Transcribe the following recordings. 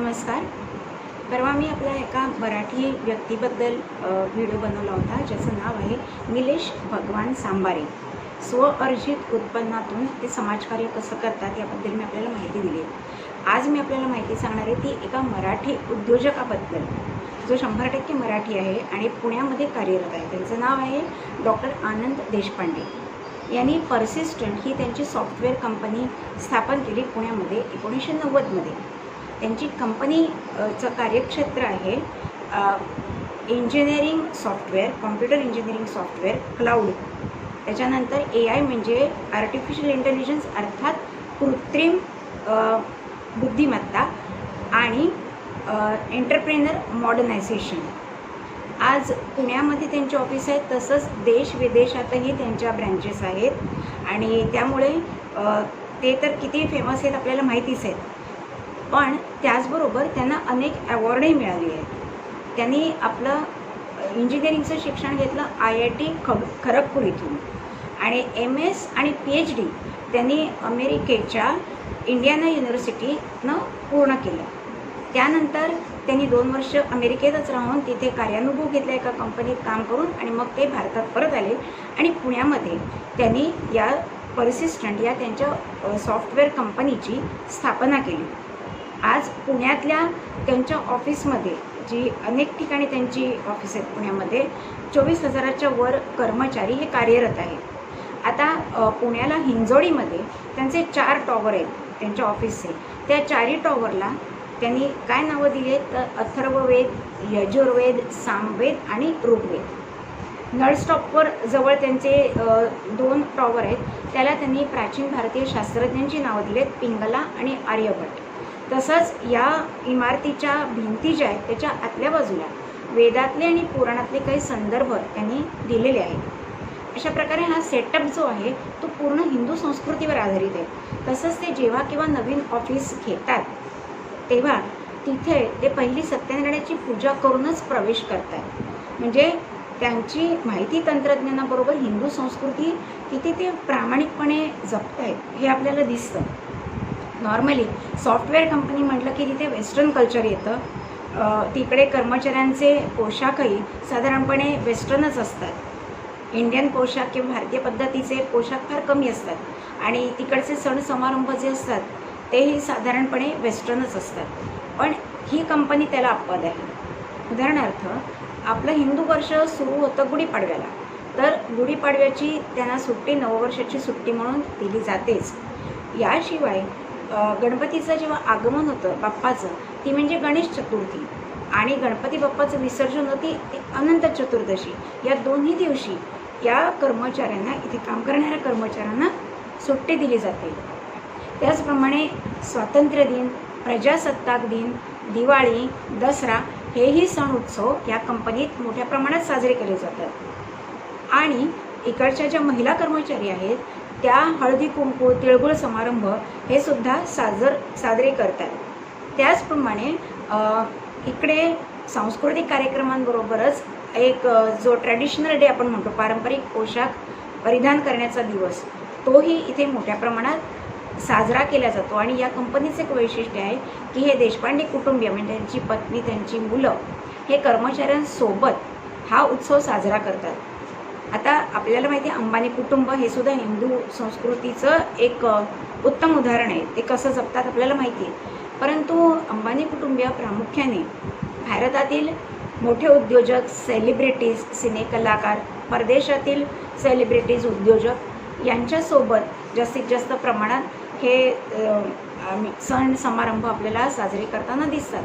नमस्कार. परवा मी आपल्या एका मराठी व्यक्तीबद्दल व्हिडिओ बनवला होता, ज्याचं नाव आहे निलेश भगवान सांबारे. स्वअर्जित उत्पन्नातून ते समाजकार्य कसं करतात याबद्दल मी आपल्याला माहिती दिली. आज मी आपल्याला माहिती सांगणार आहे ती एका मराठी उद्योजकाबद्दल, जो 100% मराठी आहे आणि पुण्यामध्ये कार्यरत आहे. त्यांचं नाव आहे डॉक्टर आनंद देशपांडे. यांनी पर्सिस्टंट ही त्यांची सॉफ्टवेअर कंपनी स्थापन केली पुण्यामध्ये 1990मध्ये. त्यांची कंपनीचं कार्यक्षेत्र आहे engineering software, computer engineering software, cloud, त्याच्यानंतर AI म्हणजे आर्टिफिशियल इंटेलिजन्स अर्थात कृत्रिम बुद्धिमत्ता आणि एंटरप्रेनर मॉडर्नायझेशन. आज पुण्यामध्ये त्यांचे ऑफिस आहेत, तसंच देश विदेशातही त्यांच्या ब्रँचेस आहेत आणि त्यामुळे ते तर किती फेमस आहेत आपल्याला माहितीच आहेत. पण त्याचबरोबर त्यांना अनेक अवॉर्डही मिळाली आहेत. त्यांनी आपलं इंजिनिअरिंगचं शिक्षण घेतलं IIT खरगपूर इथून आणि MS आणि PhD त्यांनी अमेरिकेच्या इंडियाना युनिव्हर्सिटीनं पूर्ण केलं. त्यानंतर त्यांनी 2 वर्ष अमेरिकेतच राहून तिथे कार्यानुभव घेतला एका कंपनीत काम करून आणि मग ते भारतात परत आले आणि पुण्यामध्ये त्यांनी या पर्सिस्टंट या त्यांच्या सॉफ्टवेअर कंपनीची स्थापना केली. आज पुण्यातल्या त्यांच्या ऑफिसमध्ये, जी अनेक ठिकाणी त्यांची ऑफिस आहेत पुण्यामध्ये, 24,000च्या वर कर्मचारी हे कार्यरत आहेत. आता पुण्याला हिंजवडीमध्ये त्यांचे 4 टॉवर आहेत त्यांच्या ऑफिसचे. त्या 4ही टॉवरला त्यांनी काय नावं दिली आहेत तर अथर्ववेद, यजुर्वेद, सामवेद आणि ऋग्वेद. नळस्टॉपवर जवळ त्यांचे 2 टॉवर आहेत, त्याला त्यांनी प्राचीन भारतीय शास्त्रज्ञांची नावं दिली आहेत, पिंगला आणि आर्यभट्ट. तसंच या इमारतीच्या भिंती ज्या आहेत त्याच्या आतल्या बाजूला वेदातले आणि पुराणातले काही संदर्भ त्यांनी दिलेले आहेत. अशा प्रकारे हा सेटअप जो आहे तो पूर्ण हिंदू संस्कृतीवर आधारित आहे. तसंच ते जेव्हा केव्हा नवीन ऑफिस घेतात तेव्हा तिथे ते पहिली सत्यनारायणाची पूजा करूनच प्रवेश करतात. म्हणजे त्यांची माहिती तंत्रज्ञानाबरोबर हिंदू संस्कृती किती ते प्रामाणिकपणे जपत आहेत हे आपल्याला दिसतं. नॉर्मली सॉफ्टवेअर कंपनी म्हटलं की तिथे वेस्टर्न कल्चर येतं. तिकडे कर्मचाऱ्यांचे पोशाखही साधारणपणे वेस्टर्नच असतात. इंडियन पोशाख किंवा भारतीय पद्धतीचे पोशाख फार कमी असतात आणि तिकडचे सण समारंभ जे असतात तेही साधारणपणे वेस्टर्नच असतात. पण ही कंपनी त्याला अपवाद आहे. उदाहरणार्थ, आपलं हिंदू वर्ष सुरू होतं गुढीपाडव्याला, तर गुढीपाडव्याची त्यांना सुट्टी नववर्षाची सुट्टी म्हणून दिली जातेच. याशिवाय गणपतीचं जेव्हा आगमन होतं बाप्पाचं, ती म्हणजे गणेश चतुर्थी, आणि गणपती बाप्पाचं विसर्जन होती ती अनंत चतुर्दशी. या दोन्ही दिवशी या कर्मचाऱ्यांना, इथे काम करणाऱ्या कर्मचाऱ्यांना सुट्टी दिली जाते. त्याचप्रमाणे स्वातंत्र्य दिन, प्रजासत्ताक दिन, दिवाळी, दसरा हेही सण उत्सव या कंपनीत मोठ्या प्रमाणात साजरे केले जातात. आणि इकडच्या ज्या महिला कर्मचारी आहेत त्या हळदी कुंकू, तिळगुळ समारंभ हे सुद्धा साजरे करतात. त्याचप्रमाणे इकडे सांस्कृतिक कार्यक्रमांबरोबरच एक जो ट्रॅडिशनल डे आपण म्हणतो, पारंपरिक पोशाख परिधान करण्याचा दिवस, तोही इथे मोठ्या प्रमाणात साजरा केला जातो. आणि या कंपनीचं एक वैशिष्ट्य आहे की हे देशपांडे कुटुंबीय म्हणजे त्यांची पत्नी, त्यांची मुलं हे कर्मचाऱ्यांसोबत हा उत्सव साजरा करतात. आता आपल्याला माहिती आहे अंबानी कुटुंब हे सुद्धा हिंदू संस्कृतीचं एक उत्तम उदाहरण आहे. ते कसं जपतात आपल्याला माहिती आहे. परंतु अंबानी कुटुंबीय प्रामुख्याने भारतातील मोठे उद्योजक, सेलिब्रिटीज, सिनेकलाकार, परदेशातील सेलिब्रिटीज, उद्योजक यांच्यासोबत जास्तीत जास्त प्रमाणात हे सण समारंभ आपल्याला साजरे करताना दिसतात.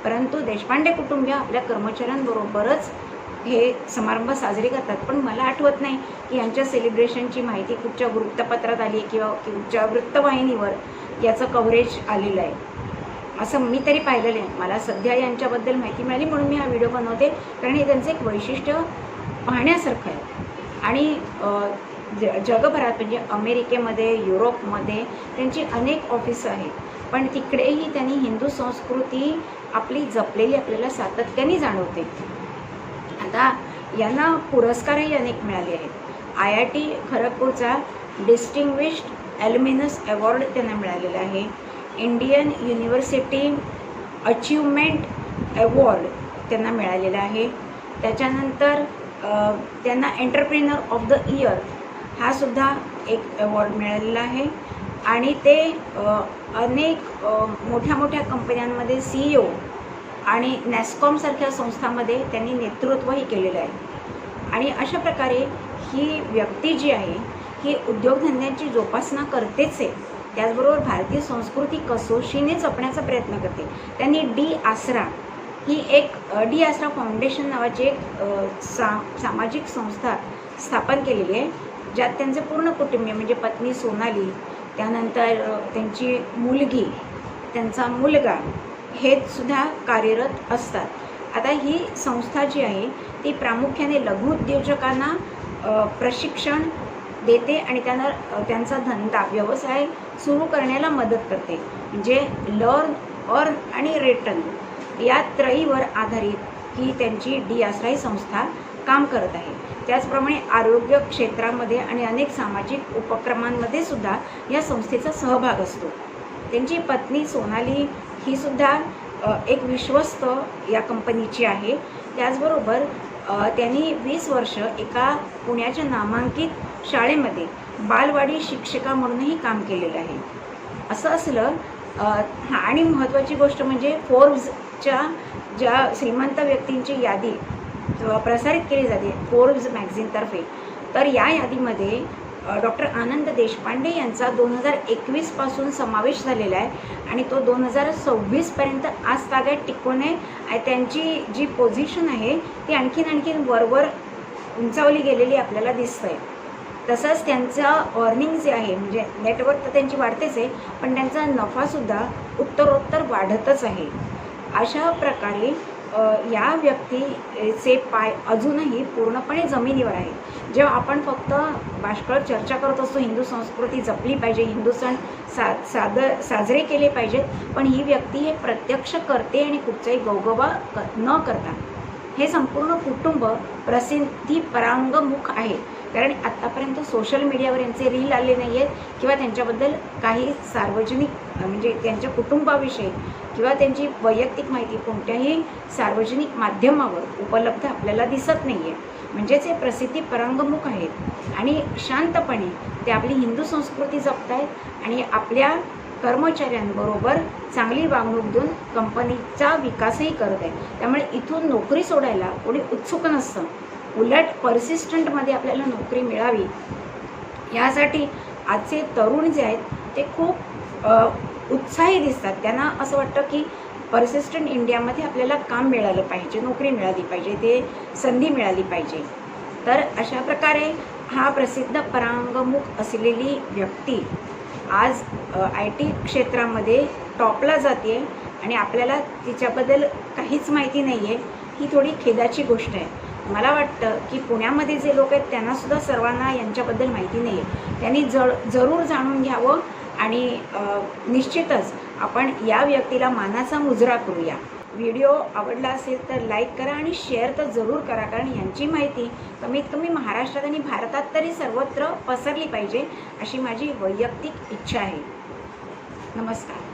परंतु देशपांडे कुटुंबीय आपल्या कर्मचाऱ्यांबरोबरच हे समारंभ साजरे करतात. पण मला आठवत नाही की यांच्या सेलिब्रेशनची माहिती कुठच्या वृत्तपत्रात आली आहे किंवा कुठच्या वृत्तवाहिनीवर याचं कव्हरेज आलेलं आहे असं मी तरी पाहिलेलं आहे. मला सध्या यांच्याबद्दल माहिती मिळाली म्हणून मी हा व्हिडिओ बनवते, कारण हे त्यांचं एक वैशिष्ट्य पाहण्यासारखं आहे. आणि जगभरात म्हणजे अमेरिकेमध्ये, युरोपमध्ये त्यांची अनेक ऑफिसं आहेत, पण तिकडेही त्यांनी हिंदू संस्कृती आपली जपलेली आपल्याला सातत्याने जाणवते. आता यांना पुरस्कारही अनेक मिळाले आहेत. IIT खरगपूरचा डिस्टिंग्विश्ड ॲल्युमिनस अवॉर्ड त्यांना मिळालेला आहे. इंडियन युनिव्हर्सिटी अचीवमेंट अवॉर्ड त्यांना मिळालेला आहे. त्याच्यानंतर त्यांना एंटरप्रेनर ऑफ द इयर हा सुद्धा एक अवॉर्ड मिळालेला आहे. आणि ते अनेक मोठ्या मोठ्या कंपन्यांमध्ये CEO आणि नॅस्कॉमसारख्या संस्थांमध्ये त्यांनी नेतृत्वही केलेलं आहे. आणि अशा प्रकारे ही व्यक्ती जी आहे ही उद्योगधंद्यांची जोपासना करतेच आहे, त्याचबरोबर भारतीय संस्कृती कसोशीने जपण्याचा प्रयत्न करते. त्यांनी डी आसरा ही एक डी आसरा फाउंडेशन नावाची एक सामाजिक संस्था स्थापन केलेली आहे, ज्यात त्यांचे पूर्ण कुटुंबीय म्हणजे पत्नी सोनाली, त्यानंतर त्यांची मुलगी, त्यांचा मुलगा हे सुद्धा कार्यरत असतात. आता ही संस्था जी आहे ती प्रामुख्याने लघुउद्योजकांना प्रशिक्षण देते आणि त्यांचा धंदा व्यवसाय सुरू करण्याला मदत करते. म्हणजे लर्न, अर्न आणि रिटर्न या त्रयीवर आधारित ही त्यांची डी आसरा ही संस्था काम करत आहे. त्याचप्रमाणे आरोग्य क्षेत्रामध्ये आणि अनेक सामाजिक उपक्रमांमध्ये सुद्धा या संस्थेचा सहभाग असतो. त्यांची पत्नी सोनाली ही सुद्धा एक विश्वस्त या कंपनीची आहे. त्याचबरोबर त्यांनी 20 वर्ष एका पुण्याच्या नामांकित शाळेमध्ये बालवाडी शिक्षिका म्हणूनही काम केलेलं आहे. असं असलं आणि महत्त्वाची गोष्ट म्हणजे फोर्ब्सच्या ज्या श्रीमंत व्यक्तींची यादी प्रसारित केली जाते फोर्ब्स मॅगझिनतर्फे, तर या यादीमध्ये डॉक्टर आनंद देशपांडे यांचा 2021 पासून समावेश झालेला आहे आणि तो 2026पर्यंत आज तागायत टिकवणे त्यांची जी पोझिशन आहे ती आणखीन वरवर उंचावली गेलेली आपल्याला दिसतंय. तसंच त्यांचा अर्निंग जे आहे म्हणजे नेटवर्क तर त्यांची वाढतेच आहे, पण त्यांचा नफासुद्धा उत्तरोत्तर वाढतच आहे. अशा प्रकारे या व्यक्तीचे पाय अजूनही पूर्णपणे जमिनीवर आहेत. जेव्हा आपण फक्त बाष्कळ चर्चा करत असतो हिंदू संस्कृती जपली पाहिजे, हिंदू सण साजरे केले पाहिजेत, पण ही व्यक्ती हे प्रत्यक्ष करते आणि कुठचाही गवगवा न करता हे संपूर्ण कुटुंब प्रसिद्धी परांगमुख आहे. कारण आत्तापर्यंत सोशल मीडियावर यांचे रील आले नाही आहेत किंवा त्यांच्याबद्दल काही सार्वजनिक म्हणजे त्यांच्या कुटुंबाविषयी किंवा त्यांची वैयक्तिक माहिती कोणत्याही सार्वजनिक माध्यमावर उपलब्ध आपल्याला दिसत नाही आहे. म्हणजेच हे प्रसिद्धी परांगमुख आहेत आणि शांतपणे ते आपली हिंदू संस्कृती जपत आहेत आणि आपल्या कर्मचाऱ्यांबरोबर चांगली वागणूक देऊन कंपनीचा विकासही करत आहेत. त्यामुळे इथून नोकरी सोडायला कोणी उत्सुक नसतं, उलट परसिस्टंटमध्ये आपल्याला नोकरी मिळावी यासाठी आजचे तरुण जे आहेत ते खूप उत्साही दिसतात. त्यांना असं वाटतं की परसिस्टंट इंडियामध्ये आपल्याला काम मिळालं पाहिजे, नोकरी मिळाली पाहिजे, ते संधी मिळाली पाहिजे. तर अशा प्रकारे हा प्रसिद्ध परांगमुख असलेली व्यक्ती आज IT क्षेत्रामध्ये टॉपला जाते आणि आपल्याला तिच्याबद्दल काहीच माहिती नाही आहे. ही थोडी खेदाची गोष्ट आहे. मला वाटतं की पुण्यामध्ये जे लोक आहेत त्यांनासुद्धा सर्वांना यांच्याबद्दल माहिती नाही आहे. त्यांनी जरूर जाणून घ्यावं आणि निश्चितच आपण या व्यक्तीला मानाचा मुजरा करूया. व्हिडिओ आवडला असेल तर लाईक करा आणि शेअर तर जरूर करा, कारण यांची माहिती कमीत कमी महाराष्ट्रात आणि भारतात तरी सर्वत्र पसरली पाहिजे अशी माझी वैयक्तिक इच्छा आहे. नमस्कार.